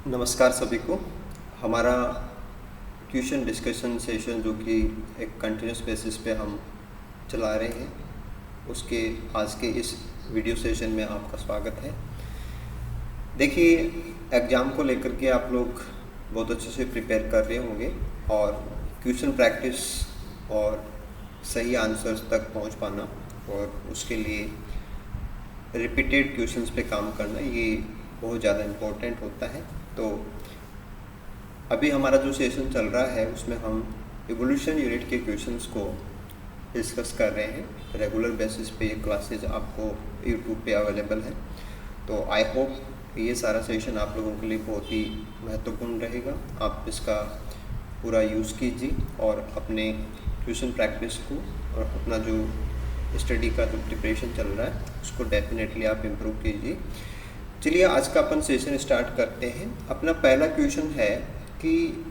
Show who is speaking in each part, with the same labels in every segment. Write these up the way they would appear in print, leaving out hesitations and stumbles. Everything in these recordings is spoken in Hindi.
Speaker 1: नमस्कार सभी को। हमारा ट्यूशन डिस्कशन सेशन जो कि एक कंटिन्यूस बेसिस पे हम चला रहे हैं, उसके आज के इस वीडियो सेशन में आपका स्वागत है। देखिए, एग्ज़ाम को लेकर के आप लोग बहुत अच्छे से प्रिपेयर कर रहे होंगे और क्वेश्चन प्रैक्टिस और सही आंसर्स तक पहुंच पाना और उसके लिए रिपीटेड क्वेश्चंस पे काम करना, ये बहुत ज़्यादा इम्पोर्टेंट होता है। तो अभी हमारा जो सेशन चल रहा है उसमें हम इवोल्यूशन यूनिट के क्वेश्चंस को डिस्कस कर रहे हैं। रेगुलर बेसिस पे ये क्लासेज आपको यूट्यूब पे अवेलेबल है। तो आई होप ये सारा सेशन आप लोगों के लिए बहुत ही महत्वपूर्ण रहेगा। आप इसका पूरा यूज़ कीजिए और अपने ट्यूशन प्रैक्टिस को और अपना जो स्टडी का जो प्रिपरेशन चल रहा है उसको डेफिनेटली आप इम्प्रूव कीजिए। चलिए आज का अपन सेशन स्टार्ट करते हैं। अपना पहला क्वेश्चन है कि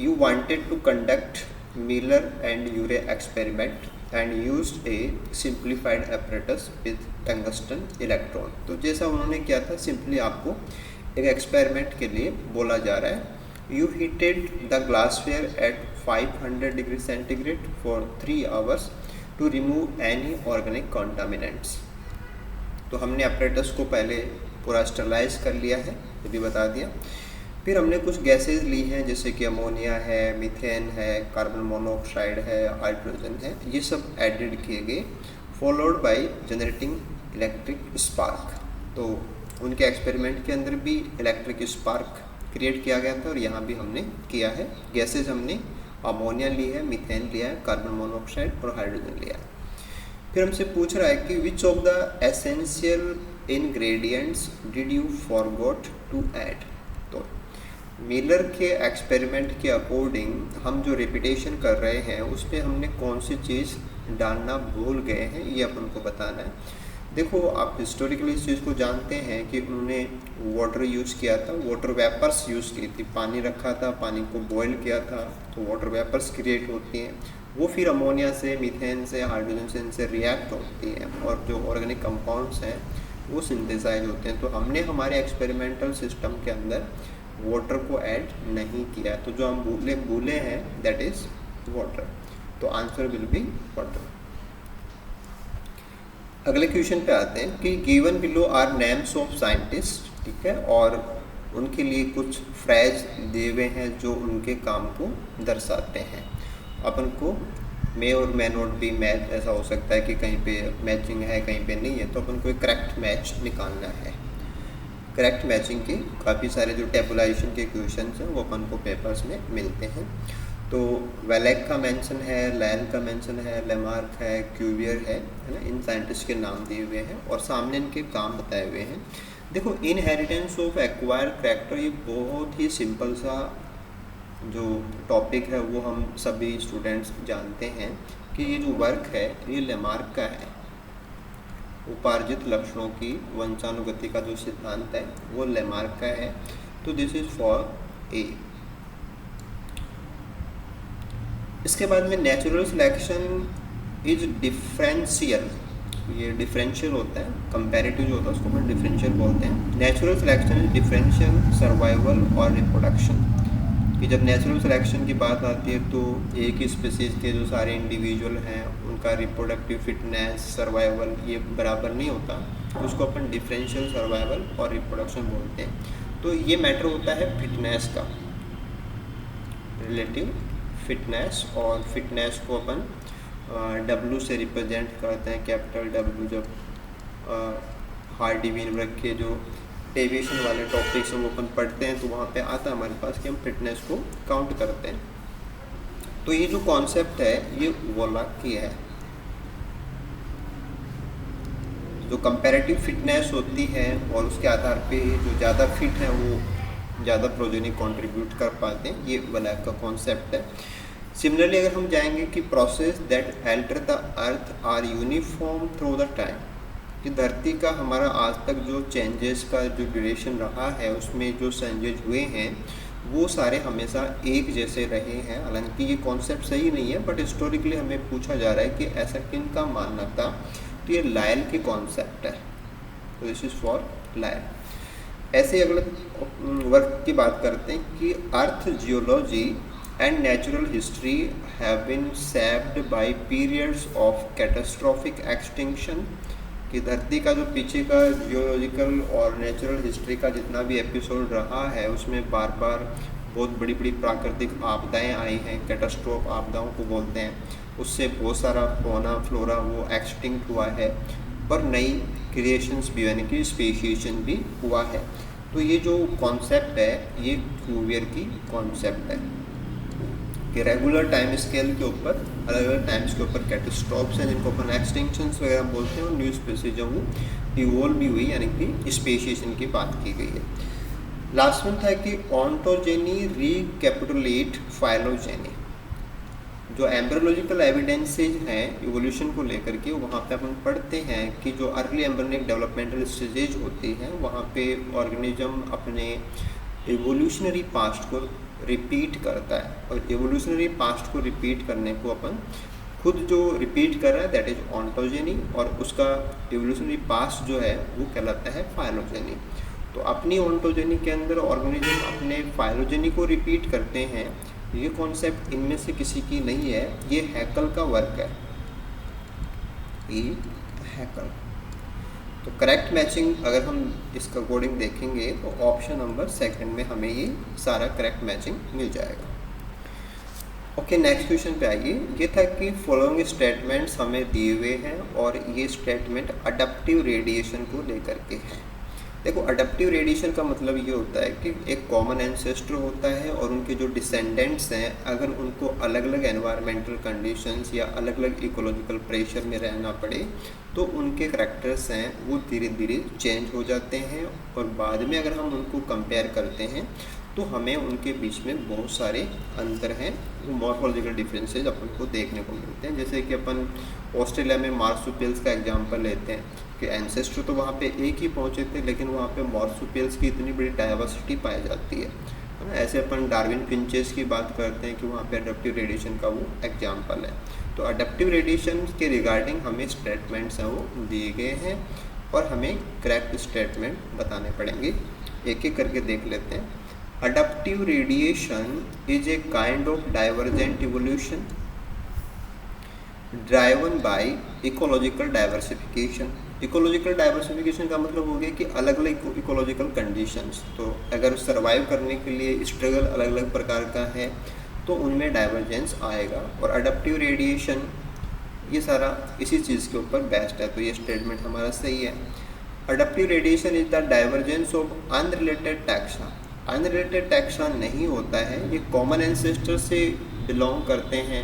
Speaker 1: you wanted to conduct Miller and Urey experiment and used a simplified apparatus with tungsten electron. तो जैसा उन्होंने किया था, सिंपली आपको एक एक्सपेरिमेंट के लिए बोला जा रहा है। You heated the glassware at 500 degree centigrade for 3 hours to remove any organic contaminants. तो हमने apparatus को पहले पूरा स्टरलाइज कर लिया है, ये भी बता दिया। फिर हमने कुछ गैसेज ली हैं जैसे कि अमोनिया है, मीथेन है, कार्बन मोनोऑक्साइड है, हाइड्रोजन है, ये सब एडेड किए गए, followed by generating electric spark. तो उनके एक्सपेरिमेंट के अंदर भी इलेक्ट्रिक स्पार्क क्रिएट किया गया था और यहाँ भी हमने किया है। गैसेज हमने अमोनिया ली है, मीथेन लिया है, कार्बन मोनोऑक्साइड और हाइड्रोजन लिया है। फिर हमसे पूछ रहा है कि which of the essential ingredients did you forgot to add. तो मिलर के एक्सपेरिमेंट के अकॉर्डिंग हम जो रिपीटेशन कर रहे हैं उस पर हमने कौन सी चीज़ डालना भूल गए हैं, ये अपन को बताना है। देखो, आप हिस्टोरिकली इस चीज़ को जानते हैं कि उन्होंने वाटर यूज़ किया था, वाटर वेपर्स यूज़ की थी। पानी रखा था, पानी को बॉयल किया था तो वाटर वेपर्स क्रिएट होती हैं, वो फिर अमोनिया से, मीथेन से, हाइड्रोजन से इनसे रिएक्ट होती हैं और जो ऑर्गेनिक कंपाउंड्स हैं वो सिंथेसाइज होते हैं। तो हमने हमारे एक्सपेरिमेंटल सिस्टम के अंदर वाटर को ऐड नहीं किया, तो जो हम भूले हैं दैट इज़ वाटर। तो आंसर विल बी वाटर। अगले क्वेश्चन पे आते हैं कि given below are names of scientist, ठीक है, और उनके लिए कुछ फ्रेज दिए हुए हैं जो उनके काम को दर्शाते हैं। अपन को मे और मे नॉट बी मैच, ऐसा हो सकता है कि कहीं पे मैचिंग है कहीं पे नहीं है, तो अपन को एक करेक्ट मैच निकालना है। करेक्ट मैचिंग के काफ़ी सारे जो टेबुलाइजेशन के क्वेश्चंस हैं वो अपन को पेपर्स में मिलते हैं। तो वेलेक का मेंशन है, लैल का मेंशन है, लेमार्क है, क्यूवियर है ना, इन साइंटिस्ट के नाम दिए हुए हैं और सामने इनके काम बताए हुए हैं। देखो, इनहेरिटेंस ऑफ एक्वायर्ड कैरेक्टर, ये बहुत ही सिंपल सा जो टॉपिक है वो हम सभी स्टूडेंट्स जानते हैं कि ये जो वर्क है ये लेमार्क का है। उपार्जित लक्षणों की वंशानुगति का जो सिद्धांत है वो लेमार्क का है। तो दिस इज फॉर ए। इसके बाद में नेचुरल सिलेक्शन इज डिफरेंशियल, ये डिफरेंशियल होता है, कंपैरेटिव जो होता है उसको हम डिफरेंशियल बोलते हैं। Natural selection is differential survival और रिप्रोडक्शन, कि जब नेचुरल सिलेक्शन की बात आती है तो एक ही स्पीसीज के जो सारे इंडिविजुअल हैं उनका रिप्रोडक्टिव फिटनेस, सर्वाइवल ये बराबर नहीं होता, उसको अपन डिफरेंशियल सर्वाइवल और रिप्रोडक्शन बोलते हैं। तो ये मैटर होता है फिटनेस का, रिलेटिव फिटनेस, और फिटनेस को अपन W से रिप्रेजेंट करते हैं, कैपिटल W। जब हार्डी वीनबर्ग के जो एविएशन वाले टॉपिक्स हम अपन पढ़ते हैं तो वहाँ पे आता है हमारे पास कि हम फिटनेस को काउंट करते हैं। तो ये जो कॉन्सेप्ट है ये वोलाक की है। जो कंपैरेटिव फिटनेस होती है और उसके आधार पे जो ज़्यादा फिट हैं वो ज़्यादा प्रोजेनी कंट्रीब्यूट कर पाते हैं, ये वोलाक का कॉन्सेप्ट है। सिमिलरली अगर हम जाएंगे कि process that alter the earth are uniform through the time, कि धरती का हमारा आज तक जो चेंजेस का जो ड्यूरेशन रहा है उसमें जो चेंजेस हुए हैं वो सारे हमेशा एक जैसे रहे हैं। हालांकि ये कॉन्सेप्ट सही नहीं है, बट हिस्टोरिकली हमें पूछा जा रहा है कि ऐसा किन का मानना था, तो ये लायल के कॉन्सेप्ट है। तो दिस इज़ फॉर लायल। ऐसे अगले वर्क की बात करते हैं कि earth geology and natural history have been saved by periods of catastrophic extinction, कि धरती का जो पीछे का जियोलॉजिकल और नेचुरल हिस्ट्री का जितना भी एपिसोड रहा है उसमें बार बार बहुत बड़ी बड़ी प्राकृतिक आपदाएं आई हैं, कैटास्ट्रोफ आपदाओं को बोलते हैं, उससे बहुत सारा फौना फ्लोरा वो एक्सटिंक्ट हुआ है और नई क्रिएशंस भी यानी कि स्पेशिएशन भी हुआ है। तो ये जो कॉन्सेप्ट है ये क्यूवियर की कॉन्सेप्ट है कि रेगुलर टाइम स्केल के ऊपर अलग अलग टाइम्स के ऊपर कैटास्ट्रोफ्स हैं जिनको अपन एक्सटिंक्शंस वगैरह बोलते हैं और न्यू स्पीशीज जो वो इवोल्व भी हुई यानी कि स्पेशिएशन की बात की गई है। लास्ट वन था कि ऑन्टोजेनी रिकैपिटुलेट फाइलोजेनी, जो एम्ब्रियोलॉजिकल एविडेंसेज हैं इवोल्यूशन को लेकर के वहाँ पे अपन पढ़ते हैं कि जो अर्ली एम्ब्रियोनिक डेवलपमेंटल स्टेजेज होती हैं वहाँ पे ऑर्गेनिज्म अपने इवोल्यूशनरी पास्ट को रिपीट करता है, और इवोल्यूशनरी पास्ट को रिपीट करने को अपन खुद जो रिपीट कर रहा है दैट इज ऑन्टोजेनी, और उसका इवोल्यूशनरी पास्ट जो है वो कहलाता है फाइलोजेनी। तो अपनी ऑन्टोजेनी के अंदर ऑर्गेनिज्म अपने फाइलोजेनी को रिपीट करते हैं। ये कॉन्सेप्ट इनमें से किसी की नहीं है, ये हैकल का वर्क है, ये हैकल। तो करेक्ट मैचिंग अगर हम इसका अकॉर्डिंग देखेंगे तो ऑप्शन नंबर सेकंड में हमें ये सारा करेक्ट मैचिंग मिल जाएगा। ओके, नेक्स्ट क्वेश्चन पे आइए। ये था कि फॉलोइंग स्टेटमेंट्स हमें दिए हुए हैं और ये स्टेटमेंट अडप्टिव रेडिएशन को लेकर के हैं। देखो, अडप्टिव रेडिएशन का मतलब ये होता है कि एक कॉमन एंसेस्टर होता है और उनके जो डिसेंडेंट्स हैं अगर उनको अलग अलग एनवायरमेंटल कंडीशंस या अलग अलग इकोलॉजिकल प्रेशर में रहना पड़े तो उनके करैक्टर्स हैं वो धीरे धीरे चेंज हो जाते हैं, और बाद में अगर हम उनको कंपेयर करते हैं तो हमें उनके बीच में बहुत सारे अंतर हैं, वो मॉर्फोलॉजिकल डिफरेंसेस अपन को देखने को मिलते हैं। जैसे कि अपन ऑस्ट्रेलिया में मार्सुपियल्स का एग्जांपल लेते हैं कि एंसेस्टर तो वहाँ पे एक ही पहुँचे थे लेकिन वहाँ पे मार्सुपियल्स की इतनी बड़ी डाइवर्सिटी पाई जाती है ना। ऐसे अपन डार्विन फिंचेस की बात करते हैं कि वहाँ पे अडप्टिव रेडिएशन का वो एग्जाम्पल है। तो अडप्टिव रेडिएशन के रिगार्डिंग हमें स्टेटमेंट्स हैं वो दिए गए हैं और हमें करेक्ट स्टेटमेंट बताने पड़ेंगे। एक एक करके देख लेते हैं। Adaptive radiation is a kind of divergent evolution driven by ecological diversification। Ecological diversification का मतलब हो गया कि अलग अलग इकोलॉजिकल कंडीशंस, तो अगर सर्वाइव करने के लिए स्ट्रगल अलग अलग प्रकार का है तो उनमें डाइवर्जेंस आएगा। और अडप्टिव रेडिएशन ये सारा इसी चीज़ के ऊपर बेस्ड है, तो ये स्टेटमेंट हमारा सही है। Adaptive radiation is the divergence of unrelated taxa. Unrelated taxa नहीं होता है, ये कॉमन एंसेस्टर से बिलोंग करते हैं,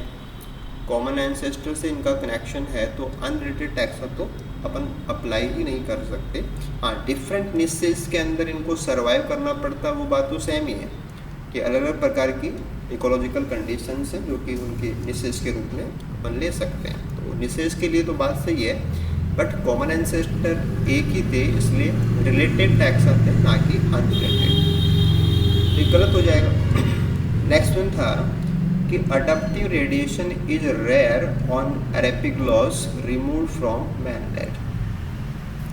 Speaker 1: कॉमन एंसेस्टर से इनका कनेक्शन है, तो अनरिलेटेड टैक्सा तो अपन अप्लाई ही नहीं कर सकते। हाँ, डिफरेंट निशेस के अंदर इनको सर्वाइव करना पड़ता है, वो बात तो सेम ही है कि अलग अलग प्रकार की इकोलॉजिकल कंडीशंस हैं जो कि उनके निशेस के रूप में अपन ले सकते हैं। तो निशेस के लिए तो बात सही है, बट कॉमन एंसेस्टर एक ही थे इसलिए रिलेटेड टैक्सा थे ना कि अनरिलेटेड, ये गलत हो जाएगा। नेक्स्ट वन था कि adaptive radiation is rare on archipelagos remove from mainland,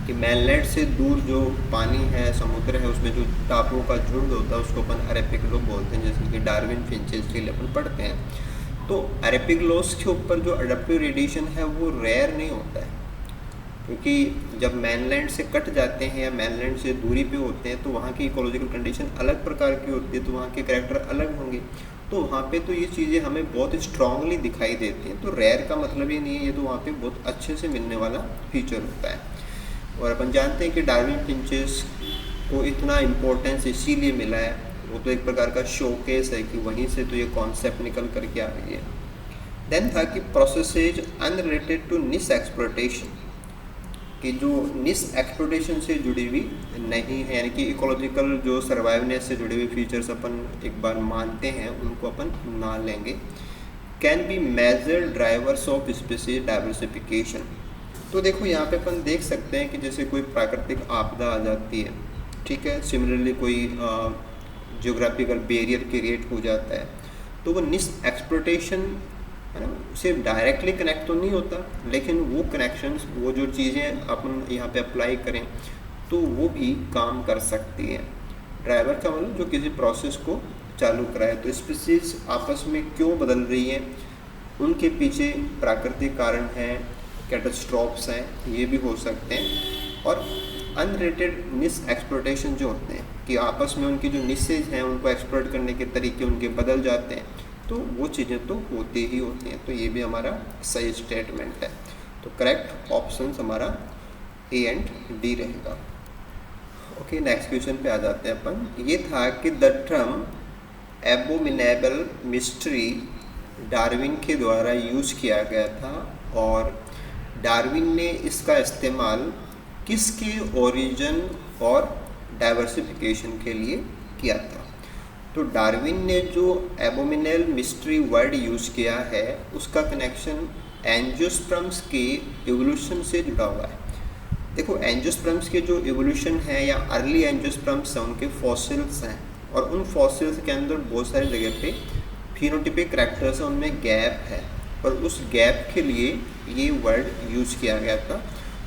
Speaker 1: कि मैनलैंड से दूर जो पानी है, समुद्र है, उसमें जो टापुओं का झुंड होता है उसको अपन एरेपिगलो बोलते हैं, जैसे कि डार्विन फिंचेस के लिए अपन पढ़ते हैं। तो एरेपिगलॉस के ऊपर जो अडप्टिव रेडिएशन है वो रेयर नहीं होता है, क्योंकि जब मैनलैंड से कट जाते हैं या मैनलैंड से दूरी पे होते हैं तो वहाँ की इकोलॉजिकल कंडीशन अलग प्रकार की होती है, तो वहाँ के कैरेक्टर अलग होंगे, तो वहाँ पे तो ये चीज़ें हमें बहुत स्ट्रांगली दिखाई देती हैं। तो रेयर का मतलब ये नहीं है, ये तो वहाँ पे बहुत अच्छे से मिलने वाला फीचर होता है। और अपन जानते हैं कि डार्विन फिंचेस को इतना इम्पोर्टेंस इसीलिए मिला है, वो तो एक प्रकार का शोकेस है कि वहीं से तो ये कॉन्सेप्ट निकल करके आ रही है। देन था कि प्रोसेसेज अनरिलेटेड टू निश एक्सप्लॉयटेशन, कि जो निश एक्सप्लॉयटेशन से जुड़ी हुई नहीं है, यानी कि इकोलॉजिकल जो सर्वाइवनेस से जुड़े हुए फीचर्स अपन एक बार मानते हैं उनको अपन ना लेंगे। Can be major drivers of species diversification. तो देखो यहाँ पे अपन देख सकते हैं कि जैसे कोई प्राकृतिक आपदा आ जाती है, ठीक है, सिमिलरली कोई जियोग्राफिकल बैरियर क्रिएट हो जाता है, तो वो निश एक्सप्लॉयटेशन है ना, उसे डायरेक्टली कनेक्ट तो नहीं होता, लेकिन वो कनेक्शंस, वो जो चीज़ें अपन यहाँ पे अप्लाई करें तो वो भी काम कर सकती हैं। ड्राइवर का मतलब जो किसी प्रोसेस को चालू कराए। तो स्पीशीज आपस में क्यों बदल रही हैं, उनके पीछे प्राकृतिक कारण हैं, कैटास्ट्रॉफ्स हैं, ये भी हो सकते हैं। और अनरेटेड निश एक्सप्लोटेशन जो होते हैं कि आपस में उनकी जो निशेज हैं उनको एक्सप्लोट करने के तरीके उनके बदल जाते हैं, तो वो चीज़ें तो होती ही होती हैं। तो ये भी हमारा सही स्टेटमेंट है। तो करेक्ट ऑप्शन हमारा ए एंड डी रहेगा। ओके, नेक्स्ट क्वेश्चन पे आ जाते हैं अपन। ये था कि the term abominable mystery Darwin के द्वारा यूज़ किया गया था और डार्विन ने इसका इस्तेमाल किसके ओरिजिन और डाइवर्सिफिकेशन के लिए किया था। तो डार्विन ने जो एबोमिनेल मिस्ट्री वर्ड यूज़ किया है उसका कनेक्शन एंजियोस्पर्म्स के इवोल्यूशन से जुड़ा हुआ है। देखो, एंजियोस्पर्म्स के जो इवोल्यूशन है या अर्ली एंजियोस्पर्म्स हैं उनके फॉसिल्स हैं और उन फॉसिल्स के अंदर बहुत सारी जगह पे फिनोटिपिक करैक्टर्स हैं, उनमें गैप है और उस गैप के लिए ये वर्ड यूज़ किया गया था।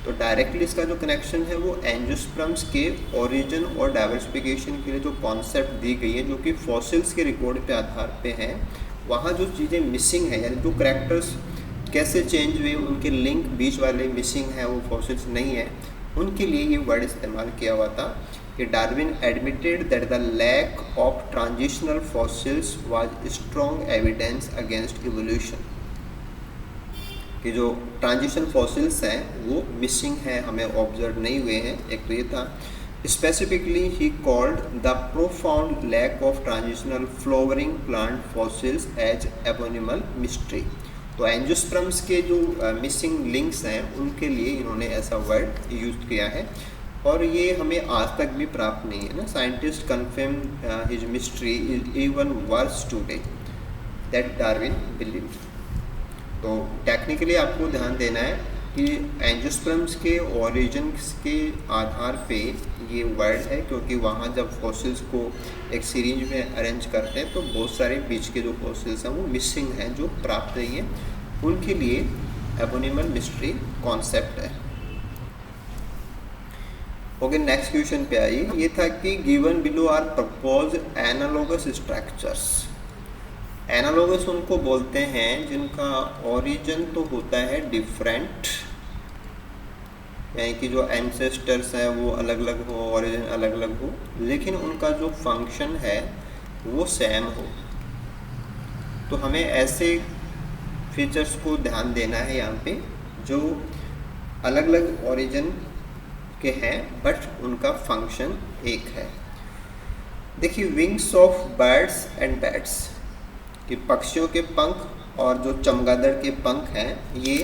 Speaker 1: तो डायरेक्टली इसका जो कनेक्शन है वो एंजियोस्पर्म्स के ओरिजिन और डाइवर्सिफिकेशन के लिए जो कॉन्सेप्ट दी गई है जो कि फॉसिल्स के रिकॉर्ड पे आधार पे हैं, वहाँ जो चीज़ें मिसिंग हैं यानी जो करैक्टर्स कैसे चेंज हुए, उनके लिंक बीच वाले मिसिंग हैं, वो फॉसिल्स नहीं है, उनके लिए ये वर्ड इस्तेमाल किया हुआ था कि Darwin admitted that the lack of transitional fossils was strong evidence against evolution, कि जो ट्रांजिशन फॉसिल्स हैं वो मिसिंग हैं, हमें ऑब्जर्व नहीं हुए हैं। एक तो ये था। Specifically he called the profound lack of transitional flowering plant fossils as abominable mystery. तो एंजियोस्पर्म्स के जो मिसिंग लिंक्स हैं उनके लिए इन्होंने ऐसा वर्ड यूज किया है और ये हमें आज तक भी प्राप्त नहीं है ना। Scientist confirm his mystery is even worse today that Darwin believe. तो टेक्निकली आपको ध्यान देना है कि एंजियोस्पर्म्स के ओरिजिन के आधार पे ये वर्ड है, क्योंकि वहाँ जब फॉसिल्स को एक सीरीज में अरेंज करते हैं तो बहुत सारे बीच के जो फॉसिल्स हैं वो मिसिंग हैं, जो प्राप्त नहीं है, उनके लिए एबोनिमल मिस्ट्री कॉन्सेप्ट है। ओके, नेक्स्ट क्वेश्चन पे आइए। ये था कि given below are proposed analogous structures. Analogous उनको बोलते हैं जिनका ओरिजिन तो होता है डिफरेंट, यानी कि जो एंसेस्टर्स हैं वो अलग अलग हो, ओरिजिन अलग अलग हो, लेकिन उनका जो फंक्शन है वो सेम हो। तो हमें ऐसे फीचर्स को ध्यान देना है यहाँ पे जो अलग अलग ओरिजिन के हैं बट उनका फंक्शन एक है। देखिए, wings of birds and bats, कि पक्षियों के पंख और जो चमगादड़ के पंख हैं ये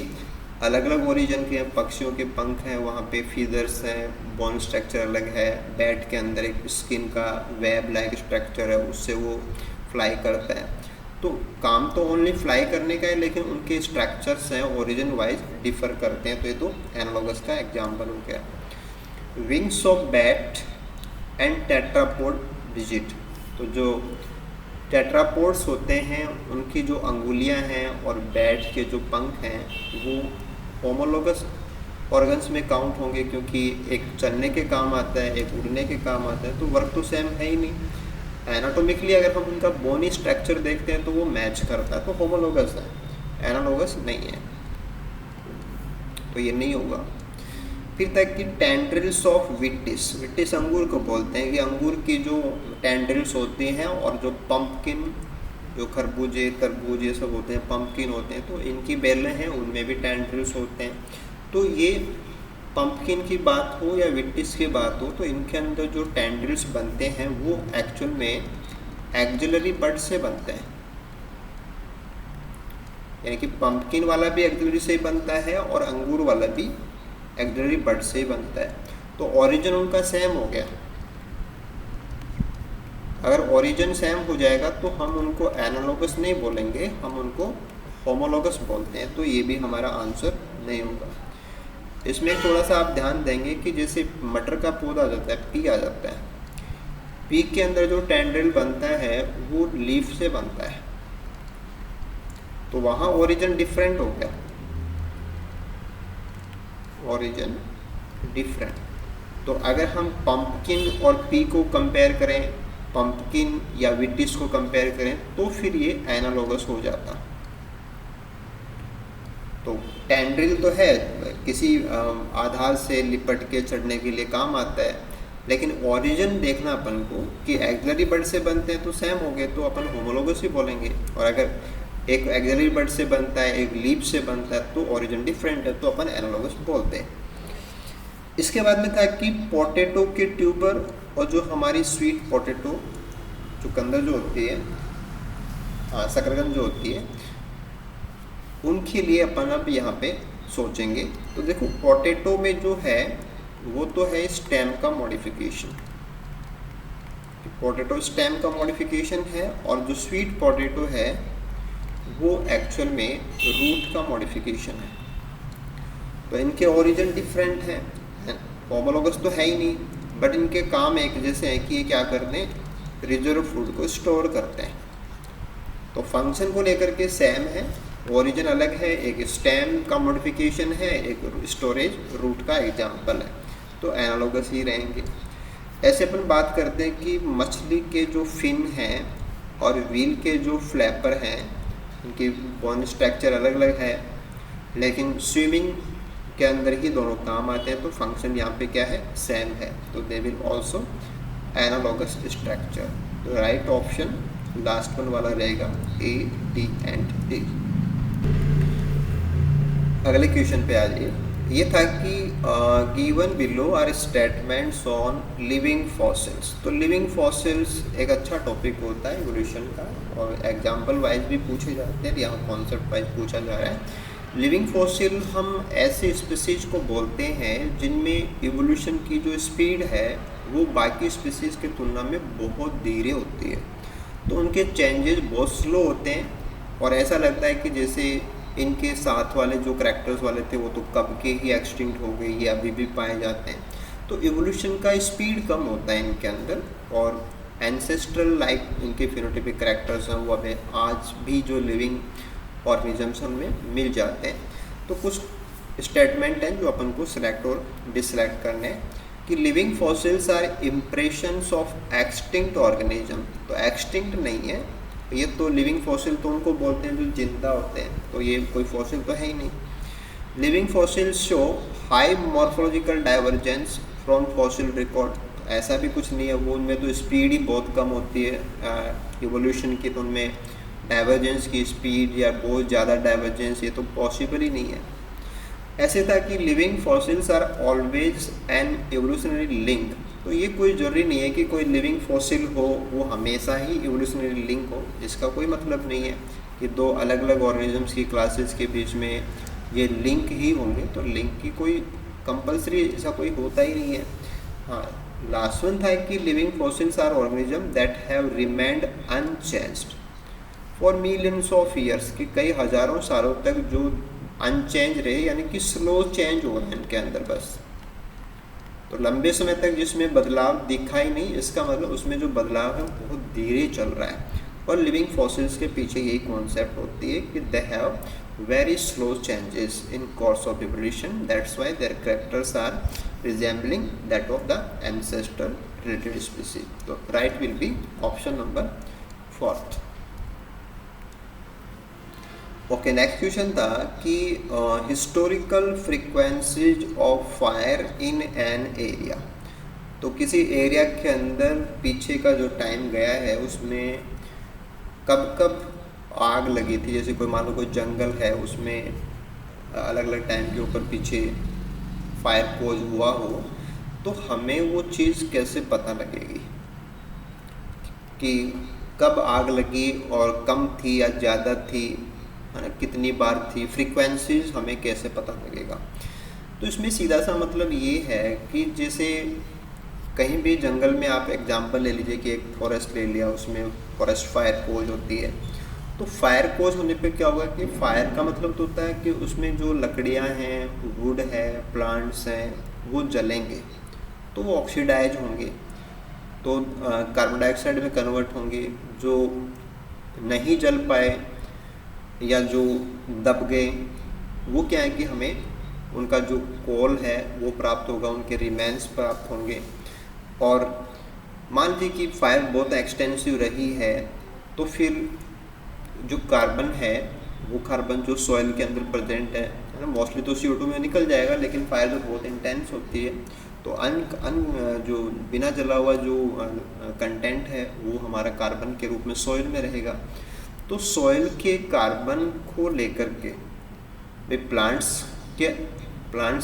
Speaker 1: अलग अलग ओरिजिन के हैं। पक्षियों के पंख हैं, वहाँ पे फीदर्स हैं, बोन स्ट्रक्चर अलग है। बैट के अंदर एक स्किन का वेब लाइक स्ट्रक्चर है, उससे वो फ्लाई करता है। तो काम तो ओनली फ्लाई करने का है, लेकिन उनके स्ट्रक्चर्स हैं ओरिजिन वाइज डिफर करते हैं। तो ये तो एनालॉगस का एग्जाम्पल हो गया। Wings of bat and tetrapod digit, तो जो टेट्रापोड्स होते हैं उनकी जो अंगुलियां हैं और बैट के जो पंख हैं वो होमोलोगस ऑर्गन्स में काउंट होंगे, क्योंकि एक चलने के काम आता है, एक उड़ने के काम आता है, तो वर्क तो सेम है ही नहीं। एनाटोमिकली अगर हम उनका बोनी स्ट्रक्चर देखते हैं तो वो मैच करता है, तो होमोलोगस है, एनालोगस नहीं है, तो ये नहीं होगा। फिर तक कि टेंड्रिल्स ऑफ विटिस, विटिस अंगूर को बोलते हैं कि अंगूर की जो टेंड्रिल्स होती हैं और जो पंपकिन, जो खरबूजे तरबूज ये सब होते हैं, पंपकिन होते हैं, तो इनकी बेलें हैं उनमें भी टेंड्रिल्स होते हैं। तो ये पंपकिन की बात हो या विटिस की बात हो, तो इनके अंदर जो टेंड्रिल्स बनते हैं वो एक्चुअल में एक्जिलरी बड से बनते हैं, यानी कि पंपकिन वाला भी एक्जिलरी से बनता है और अंगूर वाला भी एक्जिलरी बड से ही बनता है। तो ओरिजिन उनका सेम हो गया। अगर ओरिजिन सेम हो जाएगा तो हम उनको एनालोगस नहीं बोलेंगे, हम उनको होमोलोगस बोलते हैं, तो ये भी हमारा आंसर नहीं होगा। इसमें थोड़ा सा आप ध्यान देंगे कि जैसे मटर का पौधा आ जाता है, पी आ जाता है, पी के अंदर जो टेंड्रिल बनता है वो लीफ से बनता है, तो वहाँ ओरिजिन डिफरेंट हो गया, ओरिजिन डिफरेंट। तो अगर हम पंपकिन और पी को कंपेयर करें, पंपकिन या व्हीट डिश को कंपेयर करें, तो फिर ये एनालॉगस हो जाता। तो टेंड्रिल तो है, किसी आधार से लिपट के चढ़ने के लिए काम आता है, लेकिन ओरिजिन देखना अपन को कि एक्सिलरी बर्ड से बनते हैं तो सेम हो गए, तो अपन होमोलोगस ही बोलेंगे। और अगर एक एक्सिलरी बर्ड से बनता है, एक लीप से बनता है, तो ओरिजिन डिफरेंट है, तो अपन एनालॉगस बोलते हैं। इसके बाद में था कि पोटैटो के ट्यूबर और जो हमारी स्वीट पोटैटो चुकंदर जो होती है, हाँ शकरकंद जो होती है, उनके लिए अपन अब यहाँ पे सोचेंगे। तो देखो पोटैटो में जो है वो तो है स्टेम का मॉडिफिकेशन, पोटैटो स्टेम का मॉडिफिकेशन है, और जो स्वीट पोटैटो है वो एक्चुअल में रूट का मॉडिफिकेशन है। तो इनके ओरिजिन डिफरेंट हैं, होमोलोगस तो है ही नहीं, बट इनके काम एक जैसे हैं कि ये क्या करते हैं, रिजर्व फूड को स्टोर करते हैं। तो फंक्शन को लेकर के सेम है, ओरिजिन अलग है, एक स्टेम का मॉडिफिकेशन है, एक स्टोरेज रूट का एग्जाम्पल है, तो एनालॉगस ही रहेंगे। ऐसे अपन बात करते हैं कि मछली के जो फिन हैं और व्हील के जो फ्लैपर हैं, उनकी बोन स्ट्रक्चर अलग अलग है, लेकिन स्विमिंग के अंदर ही दोनों काम आते हैं, तो फंक्शन यहाँ पे क्या है, सेम है, तो they will also analogous structure. तो राइट ऑप्शन लास्ट वन वाला रहेगा, ए, डी एंड डी। अगले क्वेश्चन पे आ जाइए। ये था कि given below are statements on living fossils. तो लिविंग फॉसिल्स एक अच्छा टॉपिक होता है इवोल्यूशन का, और एग्जाम्पल वाइज भी पूछे जाते हैं, यहाँ कॉन्सेप्ट वाइज पूछा जा रहा है। लिविंग फॉसिल हम ऐसे स्पीसीज को बोलते हैं जिनमें इवोल्यूशन की जो स्पीड है वो बाकी स्पीसीज की तुलना में बहुत धीरे होती है, तो उनके चेंजेस बहुत स्लो होते हैं, और ऐसा लगता है कि जैसे इनके साथ वाले जो करैक्टर्स वाले थे वो तो कब के ही एक्सटिंक्ट हो गए, ये अभी भी पाए जाते हैं। तो इवोल्यूशन का स्पीड कम होता है इनके अंदर, और एंसेस्ट्रल लाइक इनके फिनोटाइपिक करैक्टर्स हैं वो हमें आज भी जो लिविंग ऑर्गेनिजम्स में मिल जाते हैं। तो कुछ स्टेटमेंट हैं जो अपन को सिलेक्ट और डिसलेक्ट करने हैं कि living fossils are impressions of extinct organism. तो एक्सटिंक्ट नहीं है ये, तो लिविंग फॉसिल तो उनको बोलते हैं जो जिंदा होते हैं, तो ये कोई फॉसिल तो है ही नहीं। Living fossils show high morphological divergence from fossil record. ऐसा भी कुछ नहीं है, वो उनमें तो स्पीड ही बहुत कम होती है इवोल्यूशन की, तो उनमें डाइवर्जेंस की स्पीड या बहुत ज़्यादा डाइवर्जेंस ये तो पॉसिबल ही नहीं है। ऐसे था कि living fossils are always an evolutionary link. तो ये कोई ज़रूरी नहीं है कि कोई लिविंग फॉसिल हो वो हमेशा ही एवोल्यूशनरी लिंक हो, इसका कोई मतलब नहीं है कि दो अलग अलग ऑर्गेनिजम्स की क्लासेस के बीच में ये लिंक ही होंगे, तो लिंक की कोई कंपल्सरी ऐसा कोई होता ही नहीं है। हाँ, लास्ट वन था कि living fossils are organism that have remained unchanged for millions of years, कि कई हज़ारों सालों तक जो अनचेंज रहे, यानी कि स्लो चेंज हो रहे हैं इनके अंदर बस। तो लंबे समय तक जिसमें बदलाव दिखा ही नहीं, इसका मतलब उसमें जो बदलाव है बहुत धीरे चल रहा है। और लिविंग फॉसिल्स के पीछे यही कॉन्सेप्ट होती है कि they have very slow changes in course of evolution, that's why their characters are resembling that of the ancestral related species. तो right will be option number 4। Okay, next question था कि historical frequencies of fire in an area. तो किसी एरिया के अंदर पीछे का जो टाइम गया है उसमें कब कब आग लगी थी, जैसे कोई मान लो कोई जंगल है उसमें अलग अलग टाइम के ऊपर पीछे फायर कोज हुआ हो, तो हमें वो चीज़ कैसे पता लगेगी कि कब आग लगी और कम थी या ज़्यादा थी, कितनी बार थी, फ्रीक्वेंसीज हमें कैसे पता लगेगा। तो इसमें सीधा सा मतलब ये है कि जैसे कहीं भी जंगल में आप एग्जांपल ले लीजिए कि एक फॉरेस्ट ले लिया, उसमें फॉरेस्ट फायर कोज होती है। तो फायर कोज होने पे क्या होगा कि फायर का मतलब तो होता है कि उसमें जो लकड़ियाँ हैं, वुड है, प्लांट्स हैं, वो जलेंगे तो वो ऑक्सीडाइज होंगे, तो कार्बन डाइऑक्साइड में कन्वर्ट होंगे। जो नहीं जल पाए या जो दब गए वो क्या है कि हमें उनका जो कॉल है वो प्राप्त होगा, उनके रिमेन्स प्राप्त होंगे। और मान लीजिए कि फायर बहुत एक्सटेंसिव रही है, तो फिर जो कार्बन है वो कार्बन जो सॉइल के अंदर प्रेजेंट है ना, मोस्टली तो CO2 में निकल जाएगा, लेकिन फायर जो बहुत इंटेंस होती है तो जो बिना जला हुआ जो कंटेंट है वो हमारा कार्बन के रूप में सॉइल में रहेगा। तो सॉइल के कार्बन को लेकर के भाई प्लांट्स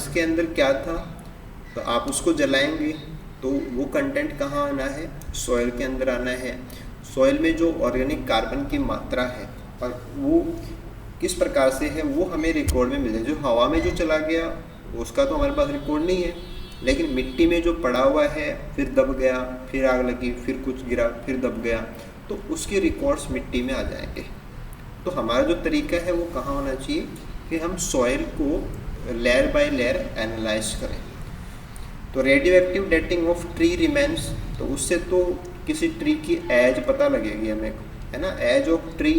Speaker 1: के अंदर क्या था, तो आप उसको जलाएंगे तो वो कंटेंट कहाँ आना है, सॉइल के अंदर आना है। सॉइल में जो ऑर्गेनिक कार्बन की मात्रा है और वो किस प्रकार से है वो हमें रिकॉर्ड में मिले। जो हवा में जो चला गया उसका तो हमारे पास रिकॉर्ड नहीं है, लेकिन मिट्टी में जो पड़ा हुआ है, फिर दब गया, फिर आग लगी, फिर कुछ गिरा, फिर दब गया, तो उसके रिकॉर्ड्स मिट्टी में आ जाएंगे। तो हमारा जो तरीका है वो कहाँ होना चाहिए कि हम सॉइल को लेयर बाय लेयर एनालाइज करें। तो radio active dating of tree remains, तो उससे तो किसी ट्री की एज पता लगेगी हमें, है ना, एज ऑफ ट्री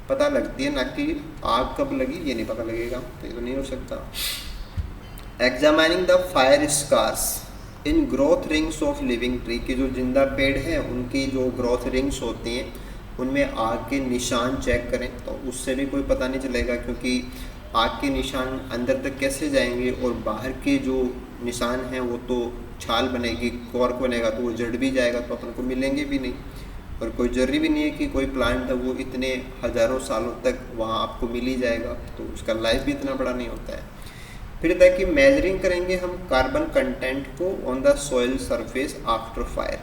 Speaker 1: पता लगती है, ना कि आग कब लगी ये नहीं पता लगेगा, तो ये तो नहीं हो सकता। Examining the fire scars in growth rings of living tree, के जो जिंदा पेड़ हैं उनकी जो ग्रोथ रिंग्स होती हैं उनमें आग के निशान चेक करें, तो उससे भी कोई पता नहीं चलेगा, क्योंकि आग के निशान अंदर तक कैसे जाएंगे और बाहर के जो निशान हैं वो तो छाल बनेगी, कॉर्क बनेगा, तो वो जड़ भी जाएगा, तो अपन को मिलेंगे भी नहीं। और कोई जरूरी भी नहीं है कि कोई प्लांट है वो इतने हज़ारों सालों तक वहाँ आपको मिल ही जाएगा, तो उसका लाइफ भी इतना बड़ा नहीं होता है। फिर ताकि मेजरिंग करेंगे हम कार्बन कंटेंट को on the soil surface after fire.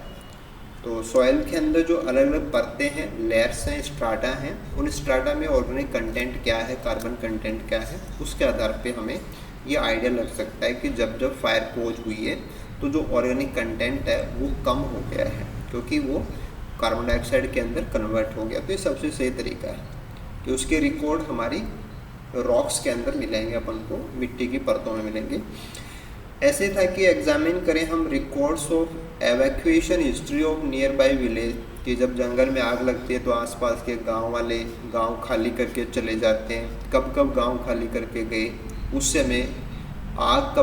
Speaker 1: तो सॉइल के अंदर जो अलग अलग परतें हैं, लेयर्स हैं, स्ट्राटा हैं, उन स्ट्राटा में ऑर्गेनिक कंटेंट क्या है, कार्बन कंटेंट क्या है, उसके आधार पे हमें ये आइडिया लग सकता है कि जब जब फायर कोज हुई है तो जो ऑर्गेनिक कंटेंट है वो कम हो गया है, क्योंकि वो कार्बन डाइऑक्साइड के अंदर कन्वर्ट हो गया। तो ये सबसे सही तरीका है कि उसके रिकॉर्ड हमारी रॉक्स के अंदर मिलेंगे, अपन को मिट्टी की परतों में मिलेंगे। ऐसे था कि एग्जामिन करें हम records of evacuation history of near by village, कि जब जंगल में आग लगती है तो आसपास के गांव वाले गांव खाली करके चले जाते हैं, कब कब गांव खाली करके गए, उस समय आग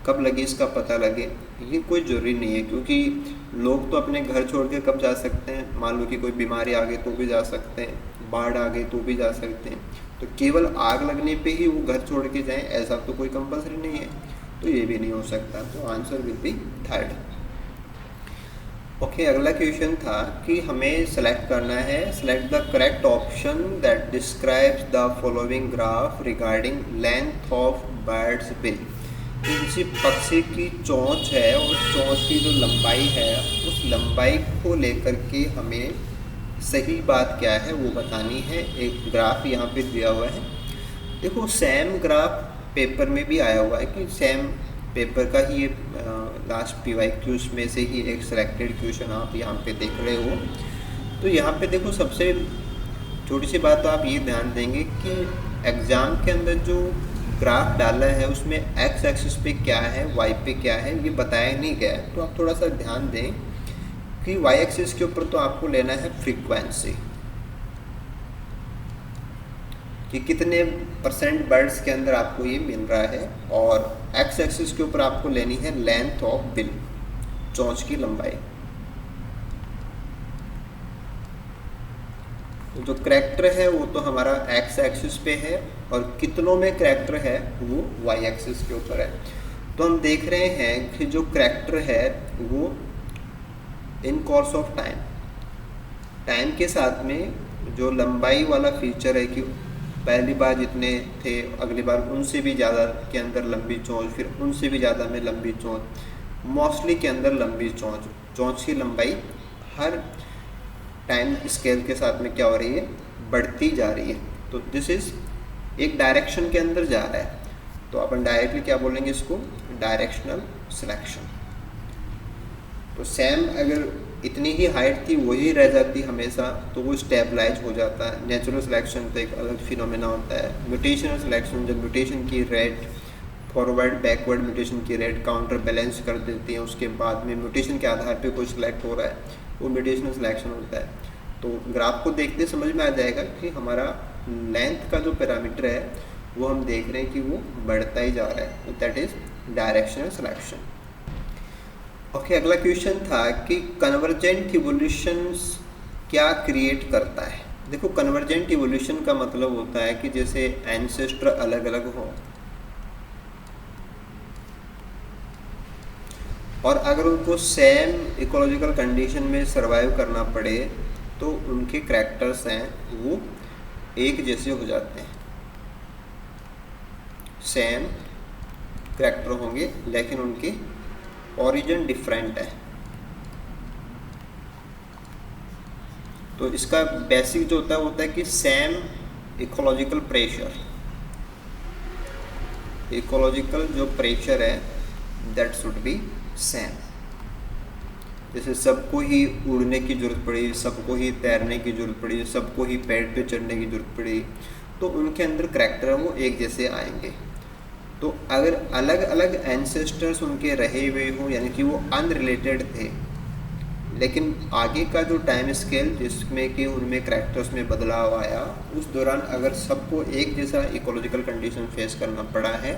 Speaker 1: कब लगी इसका पता लगे। ये कोई ज़रूरी नहीं है, क्योंकि लोग तो अपने घर छोड़ के कब जा सकते हैं, मान लो कि कोई बीमारी आ गई तो भी जा सकते हैं, बाढ़ आ गई तो भी जा सकते हैं, तो केवल आग लगने पे ही वो घर छोड़ के जाएं ऐसा तो कोई कंपल्सरी नहीं है, तो ये भी नहीं हो सकता। तो answer will B third. Okay, अगला क्वेश्चन था कि हमें सेलेक्ट करना है, select the correct option that describes the following graph regarding length of birds bill. किसी पक्षी की चोंच है और चोंच की जो लंबाई है उस लंबाई को लेकर के हमें सही बात क्या है वो बतानी है। एक ग्राफ यहाँ पे दिया हुआ है, देखो सेम ग्राफ पेपर में भी आया हुआ है कि सेम पेपर का ही ये लास्ट PYQs में से ही एक सिलेक्टेड क्वेश्चन आप यहाँ पे देख रहे हो। तो यहाँ पे देखो सबसे छोटी सी बात तो आप ये ध्यान देंगे कि एग्ज़ाम के अंदर जो ग्राफ डाला है उसमें एक्स एक्सिस पे क्या है, वाई पे क्या है, ये बताया नहीं गया है। तो आप थोड़ा सा ध्यान दें कि वाई एक्सिस के ऊपर तो आपको लेना है फ्रीक्वेंसी, कि कितने % बर्ड्स के अंदर आपको ये मिल रहा है, और एक्स एक्सिस के ऊपर आपको लेनी है लेंथ ऑफ बिल, चोंच की लंबाई। तो जो करैक्टर है वो तो हमारा एक्स एक्सिस पे है और कितनों में करैक्टर है वो वाई एक्सिस के ऊपर है। तो हम देख रहे हैं कि जो करैक्टर है वो इन कोर्स ऑफ टाइम के साथ में जो लंबाई वाला फीचर है कि पहली बार जितने थे अगली बार उनसे भी ज़्यादा के अंदर लंबी चोंच, फिर उनसे भी ज़्यादा में लंबी चोंच, मोस्टली के अंदर लंबी चोंच की लंबाई हर टाइम स्केल के साथ में क्या हो रही है, बढ़ती जा रही है। तो दिस इज़ एक डायरेक्शन के अंदर जा रहा है, तो अपन डायरेक्टली क्या बोलेंगे इसको, डायरेक्शनल सिलेक्शन। तो सेम अगर इतनी ही हाइट थी वही रह जाती हमेशा तो वो स्टेबलाइज हो जाता है। नेचुरल सिलेक्शन तो एक अलग फिनोमेना होता है। म्यूटेशनल सिलेक्शन, जब म्यूटेशन की रेट फॉरवर्ड बैकवर्ड म्यूटेशन की रेट काउंटर बैलेंस कर देती है, उसके बाद में म्यूटेशन के आधार पे कोई सिलेक्ट हो रहा है, वो म्यूटेशनल सिलेक्शन होता है। तो ग्राफ को देखते समझ में आ जाएगा कि हमारा लेंथ का जो पैरामीटर है वो हम देख रहे हैं कि वो बढ़ता ही जा रहा है, that is directional selection. Okay, अगला क्वेश्चन था कि कन्वर्जेंट इवोल्यूशंस क्या क्रिएट करता है। देखो, कन्वर्जेंट इवोल्यूशन का मतलब होता है कि जैसे एंसेस्टर अलग अलग हो और अगर उनको सेम इकोलॉजिकल कंडीशन में सरवाइव करना पड़े तो उनके करैक्टर्स हैं वो एक जैसे हो जाते हैं, सेम करैक्टर होंगे लेकिन उनके ओरिजिन डिफरेंट है। तो इसका बेसिक जो होता है कि सेम इकोलॉजिकल प्रेशर, इकोलॉजिकल जो प्रेशर है दैट शुड बी सेम। जैसे सबको ही उड़ने की ज़रूरत पड़ी, सबको ही तैरने की ज़रूरत पड़ी, सबको ही पेड़ पे चढ़ने की ज़रूरत पड़ी, तो उनके अंदर करैक्टर वो एक जैसे आएंगे। तो अगर अलग अलग एंसेस्टर्स उनके रहे हुए हों, यानी कि वो अनरिलेटेड थे, लेकिन आगे का जो टाइम स्केल जिसमें कि उनमें करैक्टर्स में बदलाव आया, उस दौरान अगर सबको एक जैसा इकोलॉजिकल कंडीशन फेस करना पड़ा है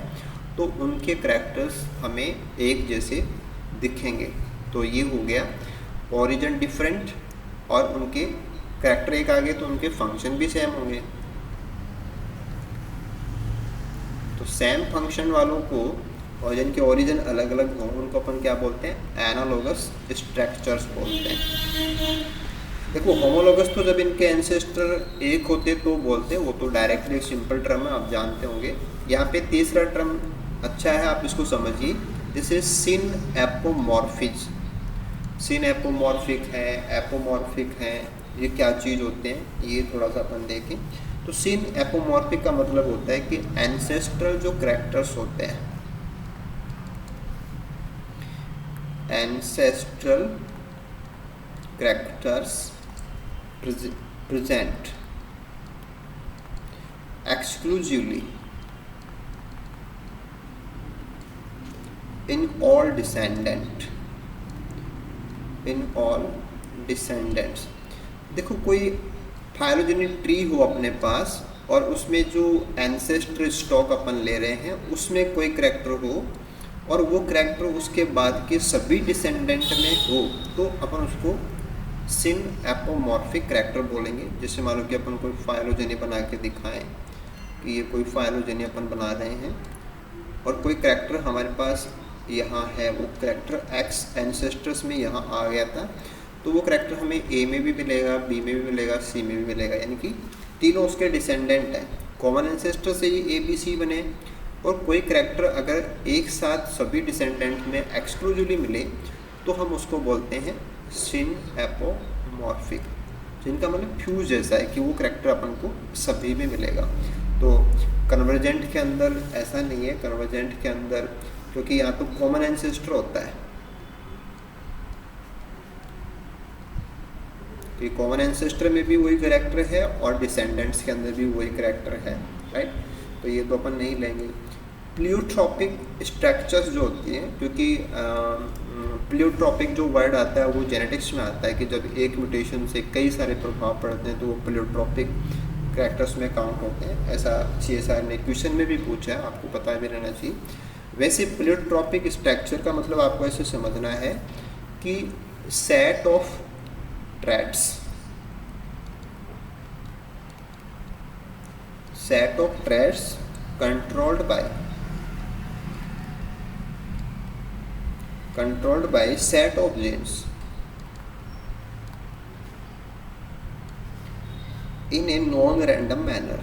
Speaker 1: तो उनके करैक्टर्स हमें एक जैसे दिखेंगे। तो ये हो गया ओरिजिन डिफरेंट और उनके करैक्टर एक आ गए तो उनके फंक्शन भी सेम होंगे। तो सेम फंक्शन वालों को और जिनके ओरिजिन अलग अलग हों उनको अपन क्या बोलते हैं, एनालोगस स्ट्रक्चर्स बोलते हैं। देखो, होमोलोगस तो जब इनके एंसेस्टर एक होते तो बोलते हैं, वो तो डायरेक्टली एक सिंपल टर्म है, आप जानते होंगे। यहाँ पे तीसरा टर्म अच्छा है, आप इसको समझिए, जैसे सिन एपोमॉर्फिज। सिन एपोमॉर्फिक है, एपोमॉर्फिक है, ये क्या चीज़ होते हैं ये थोड़ा सा अपन देखें। तो सिन एपोमॉर्फिक का मतलब होता है कि एंसेस्ट्रल जो करैक्टर्स होते हैं, ancestral characters present exclusively in all descendants। देखो, कोई फाइलोजेनिक ट्री हो अपने पास और उसमें जो एंसेस्टर स्टॉक अपन ले रहे हैं उसमें कोई करैक्टर हो और वो करैक्टर उसके बाद के सभी डिसेंडेंट में हो तो अपन उसको सिन एपोमॉर्फिक करैक्टर बोलेंगे। जैसे मान लो कि अपन कोई फाइलोजेनी बना के दिखाएं कि ये कोई फाइलोजेनी अपन बना रहे हैं और कोई करैक्टर हमारे पास यहाँ है, वो करैक्टर एक्स एंसेस्टर्स में यहाँ आ गया था, तो वो करैक्टर हमें ए में भी मिलेगा, बी में भी मिलेगा, सी में भी मिलेगा, यानी कि तीनों उसके डिसेंडेंट हैं। कॉमन एंसेस्टर से ही ए बी सी बने। और कोई करैक्टर अगर एक साथ सभी डिसेंडेंट में एक्सक्लूसिवली मिले तो हम उसको बोलते हैं सिन एपोमॉर्फिक, जिनका मतलब फ्यूज जैसा है कि वो करैक्टर अपन को सभी में मिलेगा। तो कन्वर्जेंट के अंदर ऐसा नहीं है। कन्वर्जेंट के अंदर क्योंकि यहाँ तो कॉमन एंसेस्टर होता है, तो कॉमन एंसेस्टर में भी वही करैक्टर है और डिसेंडेंट्स के अंदर भी वही करैक्टर है, राइट। तो ये तो अपन नहीं लेंगे। प्लियोट्रॉपिक स्ट्रक्चर्स जो होती हैं, क्योंकि प्लियोट्रॉपिक जो वर्ड आता है वो जेनेटिक्स में आता है कि जब एक म्यूटेशन से कई सारे प्रभाव पड़ते हैं तो वो प्लियोट्रॉपिक करैक्टर्स में काउंट होते हैं। ऐसा CSR ने क्वेश्चन में भी पूछा है, आपको पता भी रहना चाहिए। वैसे प्लियोट्रॉपिक स्ट्रक्चर का मतलब आपको ऐसे समझना है कि set of traits, set of traits controlled by set of genes in a non-random manner,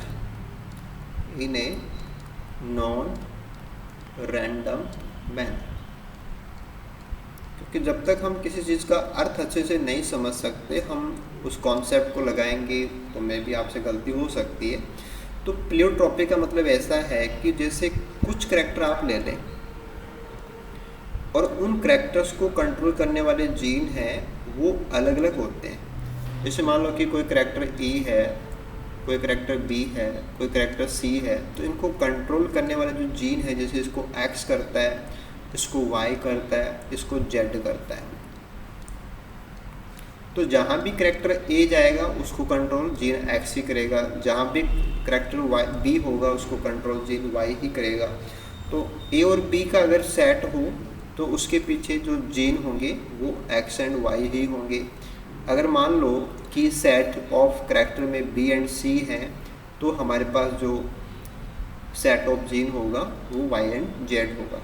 Speaker 1: क्योंकि जब तक हम किसी चीज़ का अर्थ अच्छे से नहीं समझ सकते हम उस कॉन्सेप्ट को लगाएंगे तो मे भी आपसे गलती हो सकती है। तो प्लियोट्रॉपिक का मतलब ऐसा है कि जैसे कुछ करैक्टर आप ले लें और उन करैक्टर्स को कंट्रोल करने वाले जीन हैं वो अलग अलग होते हैं। जैसे मान लो कि कोई करैक्टर E है, कोई करैक्टर B है, कोई करैक्टर C है, तो इनको कंट्रोल करने वाले जो जीन है, जैसे इसको X करता है, इसको Y करता है, इसको Z करता है। तो जहाँ भी करेक्टर ए जाएगा उसको कंट्रोल जीन एक्स ही करेगा, जहाँ भी करेक्टर वाई बी होगा उसको कंट्रोल जीन वाई ही करेगा। तो ए और बी का अगर सेट हो तो उसके पीछे जो जीन होंगे वो एक्स एंड वाई ही होंगे। अगर मान लो कि सेट ऑफ करेक्टर में बी एंड सी हैं तो हमारे पास जो सेट ऑफ जीन होगा वो वाई एंड जेड होगा।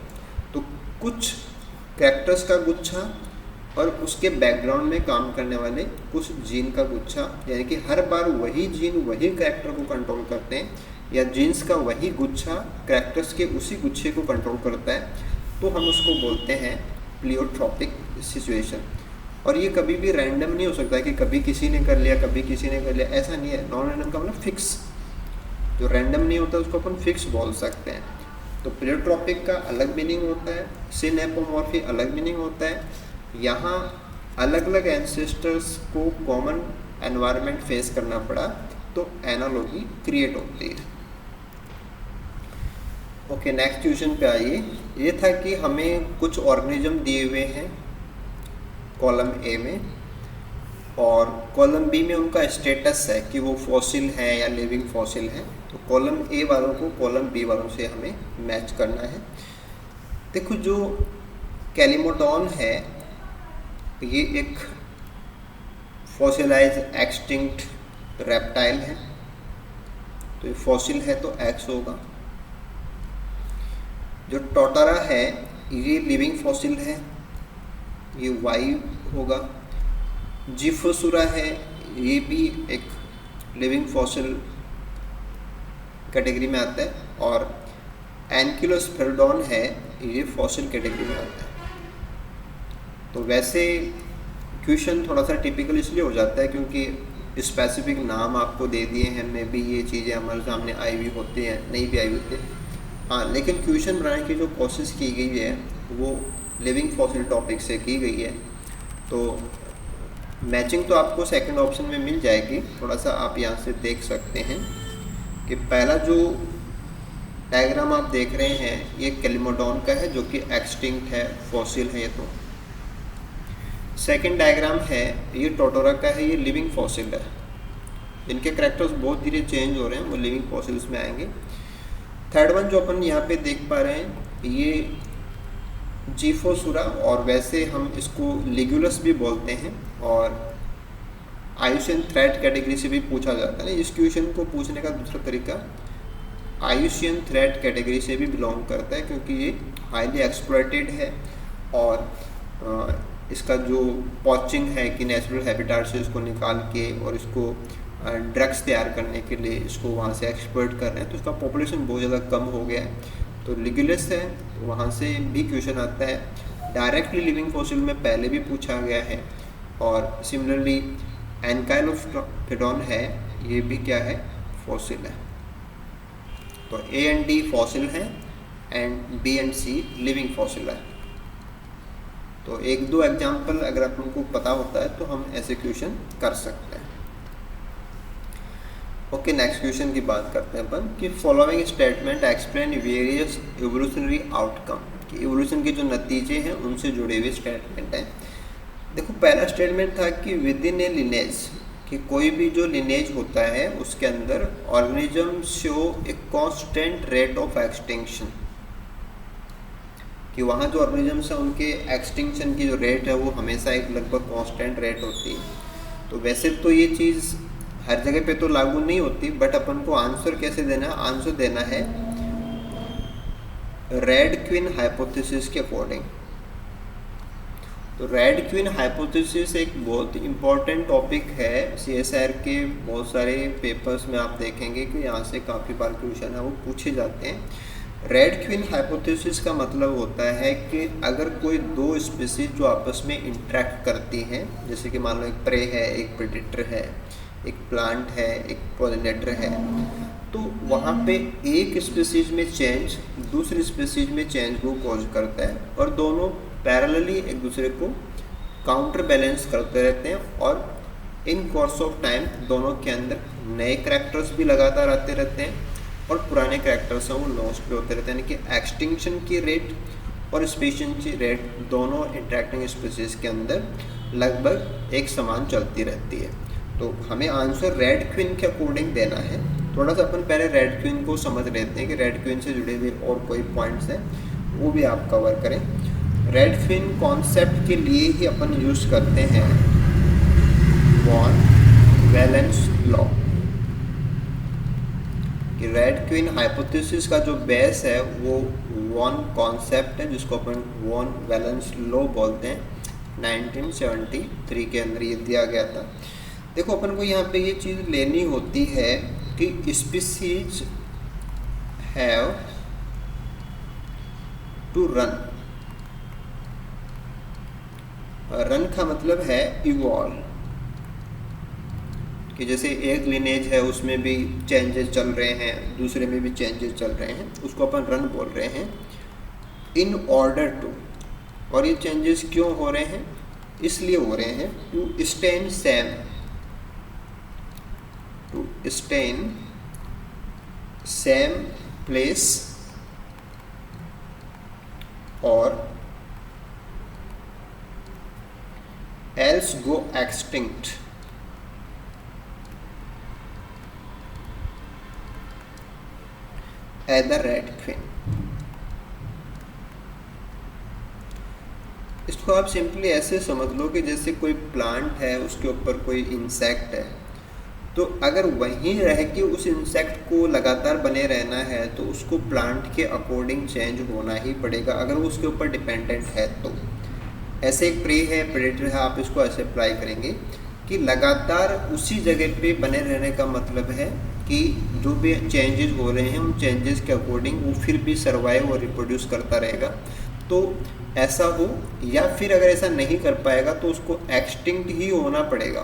Speaker 1: तो कुछ कैरेक्टर्स का गुच्छा और उसके बैकग्राउंड में काम करने वाले कुछ जीन का गुच्छा, यानी कि हर बार वही जीन वही कैरेक्टर को कंट्रोल करते हैं, या जीन्स का वही गुच्छा कैरेक्टर्स के उसी गुच्छे को कंट्रोल करता है, तो हम उसको बोलते हैं प्लियोट्रॉपिक सिचुएशन। और ये कभी भी रैंडम नहीं हो सकता कि कभी किसी ने कर लिया कभी किसी ने कर लिया, ऐसा नहीं है। नॉन रैंडम का मतलब फिक्स, जो रैंडम नहीं होता उसको अपन फिक्स बोल सकते हैं। तो प्लियोट्रॉपिक का अलग मीनिंग होता है, सिनेपोमॉर्फी अलग मीनिंग होता है। यहाँ अलग अलग एंसेस्टर्स को कॉमन एनवायरनमेंट फेस करना पड़ा तो एनालॉजी क्रिएट होती है। ओके, नेक्स्ट क्वेश्चन पे आइए। ये था कि हमें कुछ ऑर्गेनिज्म दिए हुए हैं कॉलम ए में, और कॉलम बी में उनका स्टेटस है कि वो फॉसिल है या लिविंग फॉसिल है। तो कॉलम ए वालों को कॉलम बी वालों से हमें मैच करना है। देखो, जो कैलिमोडॉन है ये एक फॉसिलाइज एक्सटिंक्ट रेप्टाइल है, तो ये फॉसिल है तो एक्स होगा। जो टोटारा है ये लिविंग फॉसिल है, ये वाई होगा। जिफोसुरा है ये भी एक लिविंग फॉसिल कैटेगरी में आता है, और एनकिलोस्फेरोडॉन है ये फॉसिल कैटेगरी में आता है। तो वैसे क्वेश्चन थोड़ा सा टिपिकल इसलिए हो जाता है क्योंकि स्पेसिफिक नाम आपको दे दिए हैं, मे भी ये चीज़ें हमारे सामने आई हुई होती हैं, नहीं भी आई होती है। हाँ, लेकिन क्वेश्चन बनाने की जो कोशिश की गई है वो लिविंग फॉसिल टॉपिक से की गई है। तो मैचिंग तो आपको सेकंड ऑप्शन में मिल जाएगी। थोड़ा सा आप यहाँ से देख सकते हैं कि पहला जो डायग्राम आप देख रहे हैं ये कैलिमोडॉन का है जो कि एक्सटिंक्ट है, फॉसिल है ये। तो सेकंड डायग्राम है ये टोटोरा का है, ये लिविंग फॉसिल है। इनके कैरेक्टर्स बहुत धीरे चेंज हो रहे हैं, वो लिविंग फॉसिल्स में आएंगे। थर्ड वन जो अपन यहाँ पे देख पा रहे हैं ये जीफोसुरा, और वैसे हम इसको लिगुलस भी बोलते हैं, और आयुशियन थ्रेड कैटेगरी से भी पूछा जाता है। इस क्वेश्चन को पूछने का दूसरा तरीका आयुशियन थ्रेड कैटेगरी से भी बिलोंग करता है, क्योंकि ये हाईली एक्सप्लॉइटेड है, और इसका जो पॉचिंग है कि नेचुरल हैबिटाट से इसको निकाल के और इसको ड्रग्स तैयार करने के लिए इसको वहाँ से एक्सपोर्ट कर रहे हैं, तो इसका पॉपुलेशन बहुत ज़्यादा कम हो गया है। तो लिगुलस है, तो वहाँ से भी क्वेश्चन आता है। डायरेक्टली लिविंग फॉसिल में पहले भी पूछा गया है, और सिमिलरली एनकाइलोस्फेरोडॉन है ये भी क्या है, फॉसिल है। तो ए एंड डी फॉसिल है and B and C living fossil है। तो एक दो एग्जाम्पल अगर आप लोगों को पता होता है तो हम ऐसे क्वेश्चन कर सकते हैं। ओके, नेक्स्ट क्वेश्चन की बात करते हैं अपन कि following statement explain various evolutionary outcome, कि एवोल्यूशन के जो नतीजे हैं उनसे जुड़े हुए स्टेटमेंट हैं। देखो, पहला स्टेटमेंट था कि विद इन ए लिनेज, कि कोई भी जो लिनेज होता है उसके अंदर organism show a constant rate of extinction, कि वहाँ जो ऑर्गेनिजम्स हैं उनके एक्सटिंक्शन की जो रेट है वो हमेशा एक लगभग कांस्टेंट रेट होती है। तो वैसे तो ये चीज़ हर जगह पे तो लागू नहीं होती, बट अपन को आंसर कैसे देना है, आंसर देना है रेड क्वीन हाइपोथेसिस के अकॉर्डिंग। तो रेड क्वीन हाइपोथेसिस एक बहुत इम्पॉर्टेंट टॉपिक है, CSIR के बहुत सारे पेपर्स में आप देखेंगे कि यहाँ से काफ़ी बार क्वेश्चन है वो पूछे जाते हैं। रेड क्वीन हाइपोथेसिस का मतलब होता है कि अगर कोई दो स्पीसीज जो आपस में इंटरेक्ट करती हैं, जैसे कि मान लो एक प्रे है, एक प्रेडेटर है, एक प्लांट है, एक पॉलिनेटर है, तो वहाँ पे एक स्पीसीज में चेंज दूसरी स्पीसीज में चेंज को कॉज करता है, और दोनों पैरेलली एक दूसरे को काउंटर बैलेंस करते रहते हैं, और इन कोर्स ऑफ टाइम दोनों के अंदर नए कैरेक्टर्स भी लगातार आते रहते हैं और पुराने कैरेक्टर्स हैं वो लॉस्ट भी होते रहते हैं। यानी कि एक्सटिंक्शन की रेट और स्पीशीज की रेट दोनों इंटरेक्टिंग स्पीसीज के अंदर लगभग एक समान चलती रहती है। तो हमें आंसर रेड क्वीन के अकॉर्डिंग देना है। थोड़ा सा अपन पहले रेड क्वीन को समझ लेते हैं कि रेड क्वीन से जुड़े हुए और कोई पॉइंट्स हैं वो भी आप कवर करें। रेड क्वीन कॉन्सेप्ट के लिए ही अपन यूज़ करते हैं वॉन वैलेंस लॉ। कि रेड क्वीन हाइपोथेसिस का जो बेस है वो वॉन कॉन्सेप्ट है, जिसको अपन वॉन वैलेंस लॉ बोलते हैं। 1973 के अंदर ये दिया गया था। देखो अपन को यहाँ पे ये चीज़ लेनी होती है कि species have to run. Run का मतलब है इवॉल्व, कि जैसे एक लिनेज है उसमें भी चेंजेस चल रहे हैं, दूसरे में भी चेंजेस चल रहे हैं, उसको अपन रन बोल रहे हैं। इन ऑर्डर टू, और ये चेंजेस क्यों हो रहे हैं? इसलिए हो रहे हैं to stay in same, to stay in same place और else go extinct. As the red queen. इसको आप सिंपली ऐसे समझ लो कि जैसे कोई प्लांट है, उसके ऊपर कोई इंसेक्ट है, तो अगर वहीं रह के उस इंसेक्ट को लगातार बने रहना है तो उसको प्लांट के अकॉर्डिंग चेंज होना ही पड़ेगा, अगर वो उसके ऊपर डिपेंडेंट है तो। ऐसे एक प्रे है, प्रेडेटर है, आप इसको ऐसे अप्लाई करेंगे कि लगातार उसी जगह पे बने रहने का मतलब है कि जो भी चेंजेस हो रहे हैं उन चेंजेस के अकॉर्डिंग वो फिर भी सर्वाइव और रिप्रोड्यूस करता रहेगा। तो ऐसा हो, या फिर अगर ऐसा नहीं कर पाएगा तो उसको एक्सटिंक्ट ही होना पड़ेगा।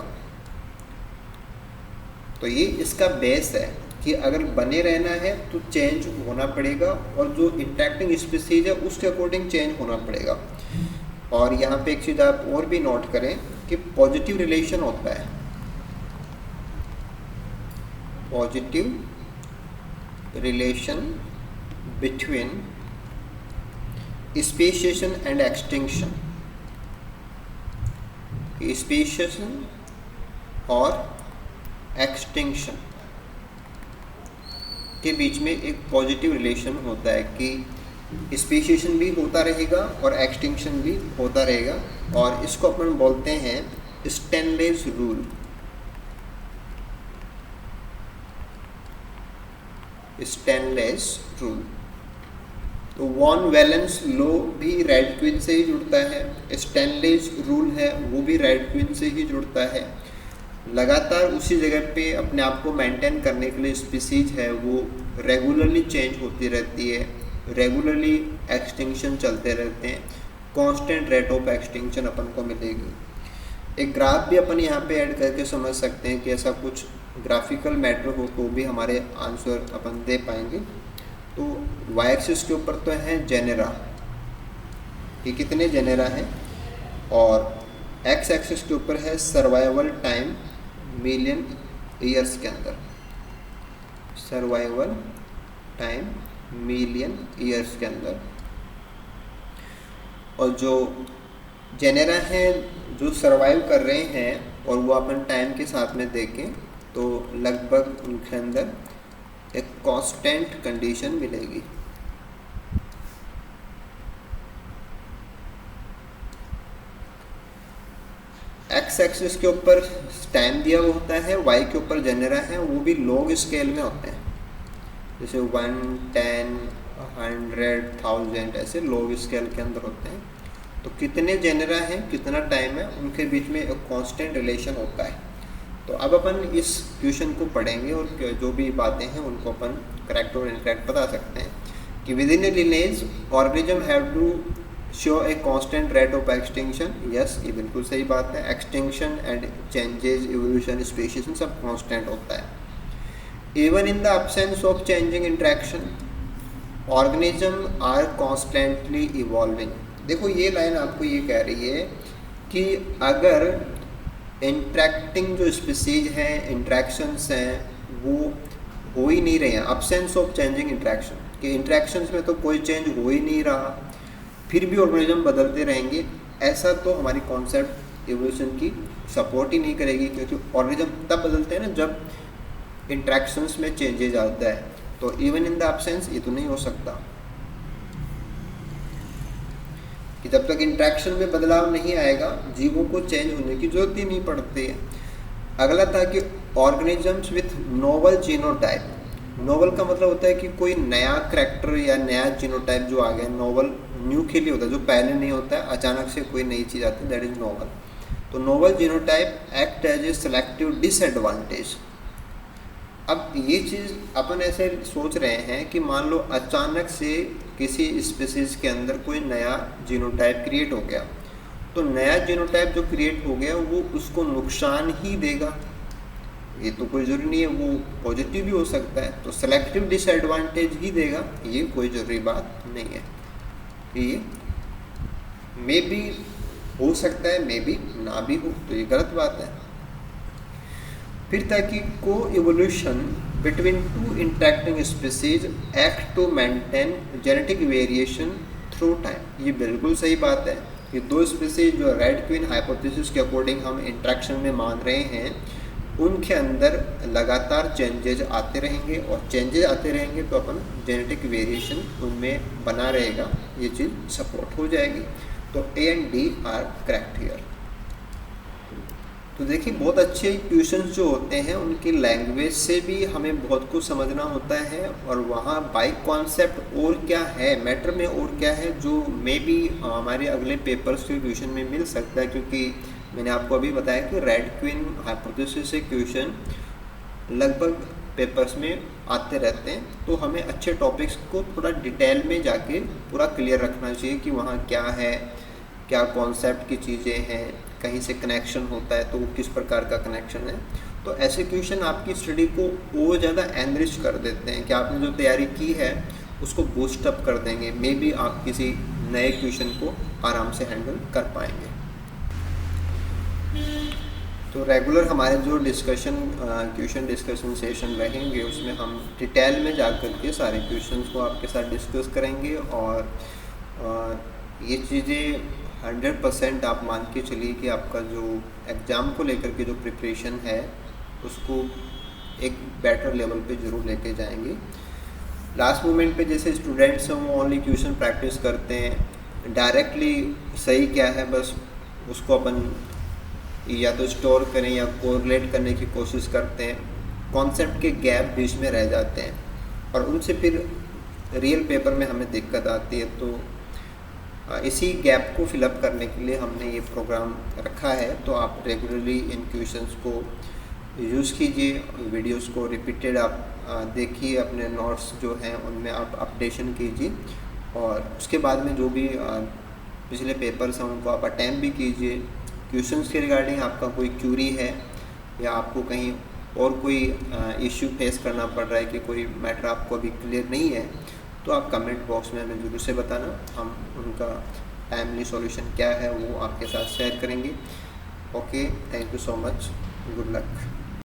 Speaker 1: तो ये इसका बेस है कि अगर बने रहना है तो चेंज होना पड़ेगा, और जो इंटरेक्टिंग स्पीसीज है उसके अकॉर्डिंग चेंज होना पड़ेगा। और यहाँ पे एक चीज़ आप और भी नोट करें कि पॉजिटिव रिलेशन होता है, positive relation between speciation and extinction. Speciation और एक्सटिंक्शन के बीच में एक पॉजिटिव रिलेशन होता है कि स्पेशिएशन भी होता रहेगा और एक्सटिंक्शन भी होता रहेगा, और इसको अपन बोलते हैं स्टैनलेस रूल। Stainless rule. तो वॉन वैलेंस लॉ भी रेड क्वीन से ही जुड़ता है, स्टैनलेस रूल है वो भी रेड क्वीन से ही जुड़ता है। लगातार उसी जगह पे अपने आप को मेंटेन करने के लिए स्पीसीज है वो रेगुलरली चेंज होती रहती है, रेगुलरली एक्सटिंक्शन चलते रहते हैं, कांस्टेंट रेट ऑफ एक्सटिंक्शन अपन को मिलेगी। एक ग्राफ भी अपन यहाँ पे ऐड करके समझ सकते हैं कि ऐसा कुछ ग्राफिकल मैटर हो तो भी हमारे आंसर अपन दे पाएंगे। तो वाई एक्सिस के ऊपर तो है जेनेरा, कि कितने जेनेरा हैं, और एक्स एक्सिस के ऊपर है सर्वाइवल टाइम मिलियन ईयर्स के अंदर, सर्वाइवल टाइम मिलियन ईयर्स के अंदर। और जो जेनेरा हैं जो सर्वाइव कर रहे हैं और वो अपन टाइम के साथ में देखें तो लगभग उनके अंदर एक कांस्टेंट कंडीशन मिलेगी। एक्स एक्सिस के ऊपर टाइम दिया हुआ होता है, वाई के ऊपर जेनेरा है, वो भी लॉग स्केल में होते हैं, जैसे 1, 10, 100, 1000 ऐसे लॉग स्केल के अंदर होते हैं। तो कितने जेनेरा हैं, कितना टाइम है, उनके बीच में एक कांस्टेंट रिलेशन होता है। तो अब अपन इस क्वेश्चन को पढ़ेंगे और जो भी बातें हैं उनको अपन करेक्ट और इनकरेक्ट बता सकते हैं। कि within a lineage organism have to show a constant rate of extinction. Yes, ये बिल्कुल सही बात है। Extinction and changes, evolution, speciation सब कांस्टेंट होता है। Even in the absence of changing interaction organism are constantly evolving. देखो ये लाइन आपको ये कह रही है कि अगर इंटरेक्टिंग जो स्पीसीज हैं, इंट्रैक्शंस हैं, वो हो ही नहीं रहे हैं, अब्सेंस ऑफ चेंजिंग इंट्रैक्शन, कि इंट्रैक्शंस में तो कोई चेंज हो ही नहीं रहा, फिर भी ऑर्गेनिज्म बदलते रहेंगे, ऐसा तो हमारी कॉन्सेप्ट एवोल्यूशन की सपोर्ट ही नहीं करेगी, क्योंकि ऑर्गेनिज्म तब बदलते हैं ना जब इंट्रैक्शंस में चेंजेज आता है। तो इवन इन द एब्सेंस ये तो नहीं हो सकता कि जब तक इंट्रैक्शन में बदलाव नहीं आएगा जीवों को चेंज होने की जरूरत ही नहीं पड़ती है। अगला था कि organisms with novel genotype. Novel का मतलब होता है कि कोई नया करैक्टर या नया जीनोटाइप जो आ गया। नोवल न्यू के लिए होता है, जो पहले नहीं होता है, अचानक से कोई नई चीज़ आती है, दैट इज नोवल। तो novel genotype act as a selective disadvantage. अब ये चीज़ अपन ऐसे सोच रहे हैं कि मान लो अचानक से किसी स्पीसीज के अंदर कोई नया जीनोटाइप क्रिएट हो गया, तो नया जीनोटाइप जो क्रिएट हो गया वो उसको नुकसान ही देगा। ये तो कोई ज़रूरी नहीं है, वो पॉजिटिव भी हो सकता है। तो सेलेक्टिव डिसएडवांटेज ही देगा, ये कोई ज़रूरी बात नहीं है। ये मे बी हो सकता है, मे बी ना भी हो, तो ये गलत बात है। फिर ताकि को evolution between two interacting species act to maintain genetic variation through time. ये बिल्कुल सही बात है कि दो स्पीसीज जो रेड क्वीन हाइपोथेसिस के अकॉर्डिंग हम इंटरेक्शन में मान रहे हैं, उनके अंदर लगातार चेंजेज आते रहेंगे, और चेंजेज आते रहेंगे तो अपन जेनेटिक वेरिएशन उनमें बना रहेगा, ये चीज़ सपोर्ट हो जाएगी। तो A and D R correct here. तो देखिए बहुत अच्छे क्वेश्चंस जो होते हैं उनकी लैंग्वेज से भी हमें बहुत कुछ समझना होता है, और वहाँ बाई कॉन्सेप्ट और क्या है, मैटर में और क्या है, जो मे बी हमारे अगले पेपर्स के क्वेश्चन में मिल सकता है। क्योंकि मैंने आपको अभी बताया कि रेड क्वीन हाइपोथेसिस से क्वेश्चन लगभग पेपर्स में आते रहते हैं, तो हमें अच्छे टॉपिक्स को थोड़ा डिटेल में जाके पूरा क्लियर रखना चाहिए कि वहाँ क्या है, क्या कॉन्सेप्ट की चीज़ें हैं, कहीं से कनेक्शन होता है तो वो किस प्रकार का कनेक्शन है। तो ऐसे क्वेश्चन आपकी स्टडी को और ज़्यादा एनरिच कर देते हैं कि आपने जो तैयारी की है उसको बूस्ट अप कर देंगे। मे बी आप किसी नए क्वेश्चन को आराम से हैंडल कर पाएंगे। तो रेगुलर हमारे जो क्वेश्चन डिस्कशन सेशन रहेंगे उसमें हम डिटेल में जा कर के सारे क्वेश्चंस को आपके साथ डिस्कस करेंगे, और ये चीज़ें 100% आप मान के चलिए कि आपका जो एग्ज़ाम को लेकर के जो प्रिपरेशन है उसको एक बेटर लेवल पे ज़रूर लेके जाएंगे। लास्ट मोमेंट पे जैसे स्टूडेंट्स हैं वो ओनली क्वेश्चन प्रैक्टिस करते हैं, डायरेक्टली सही क्या है बस उसको अपन या तो स्टोर करें या कोरिलेट करने की कोशिश करते हैं, कॉन्सेप्ट के गैप बीच में रह जाते हैं, और उनसे फिर रियल पेपर में हमें दिक्कत आती है। तो इसी गैप को फिलअप करने के लिए हमने ये प्रोग्राम रखा है। तो आप रेगुलरली इन क्वेश्चंस को यूज़ कीजिए, वीडियोस को रिपीटेड आप देखिए, अपने नोट्स जो हैं उनमें आप अपडेशन कीजिए, और उसके बाद में जो भी पिछले पेपर्स हैं उनको आप अटेम्प्ट भी कीजिए। क्वेश्चंस के रिगार्डिंग आपका कोई क्यूरी है या आपको कहीं और कोई इश्यू फेस करना पड़ रहा है कि कोई मैटर आपको अभी क्लियर नहीं है, तो आप कमेंट बॉक्स में हमें ज़रूर से बताना, हम उनका टाइमली सॉल्यूशन क्या है वो आपके साथ शेयर करेंगे। Okay, thank you so much, good luck.